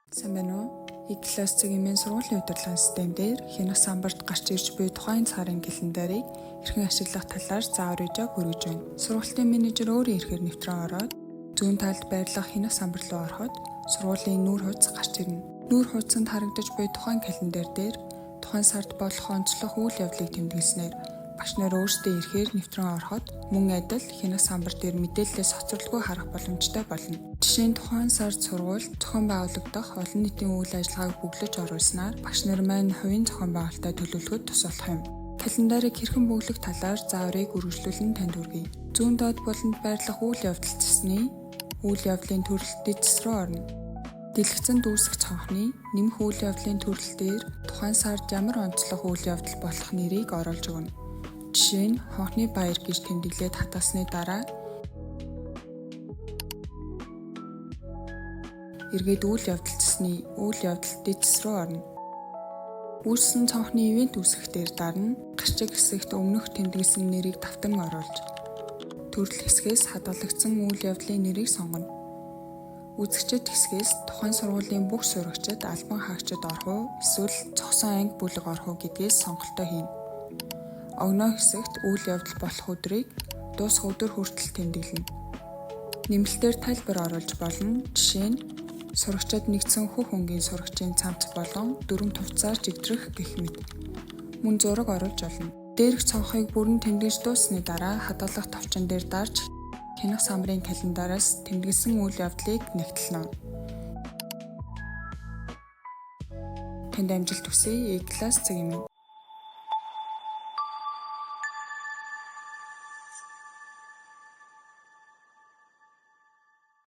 Сайн байна уу? E-class цагийн сургуулийн удирдлагын систем дээр хянах самбарт гарч ирж буй тухайн сарын календарыг хэрхэн ашиглах талаар заавар өгж хүргэж байна. Сургуулийн менежер өөрөө ирэхээр нэвтрэн ороод зүүн талд байрлах хянах самбар руу ороход сургуулийн нүүр хуудас гарч ирнэ. Нүүр хуудсанд харагдаж буй тухайн календар дээр тухайн сард болох онцлог үйл явдлыг тэмдэглэснээр багш нар өөрсдөө ирэхээр нэвтрэн ороход мөн адил хянах самбар дээр мэдээлэлээс хоцролгүй харах боломжтой болно. Жишээ нь тухайн сард сургууль зохион байгуулагдах олон нийтийн үйл ажиллагааг бүглэж оруулснаар багш нар маань хувийн зохион байгуулалтаа төлөвлөхөд тус болох юм. Календарыг хэрхэн бүглэх талаар зааврыг үргэлжлүүлэн танд хүргэе. Зүүн доод буланд байрлах үйл явдал цэсний үйл явдлын төрөл дэцэс рүү орно. Дэлгэцэн дүүсэх цонхны нэмэх үйл явдлын төрөл дээр тухайн сард ямар онцлог үйл явдал болох нэрийг оруулж өгнө. Жишээ нь хонхны баяр гэж тэмдэглээд хадгалсны дараа эргээд үйл явдал цэсний үйл явдал дэцэс рүү орно. Үүссэн цонхны ивент үүсгэхээр дарна гарчиг хэсэгт өмнөх тэмдэглэсэн нэрийг давтан оруулж төрөл хэсгээс хадгалагдсан үйл явдлын нэрийг сонгоно. Үзэгчид хэсгээс тухайн сургуулийн бүх сурагчид албан хаагчид орох уу эсвэл зогсон анги бүлэг орох уу гэдгээс сонголтоо хийнэ. Огноо хэсэгт үйл явдал болох өдрийг дуусах өдөр хүртэл тэмдэглэнэ. Нэмэлтээр тайлбар оруулж болно. Жишээ нь сурагчид нэгдсэн хөх өнгийн сурагчийн цамц болгон дөрвөн тувцаар жигдрэх гэх мэт. Мөн зураг оруулж болно. Дээрх цонхыг бүрэн тэмдэглэж дууссаны дараа хадгалах товчон дээр дарж хянах самбарын календараас тэмдэглэсэн үйл явдлыг нэгтлэнэ. Танд амжилт хүсье. E-class цагийн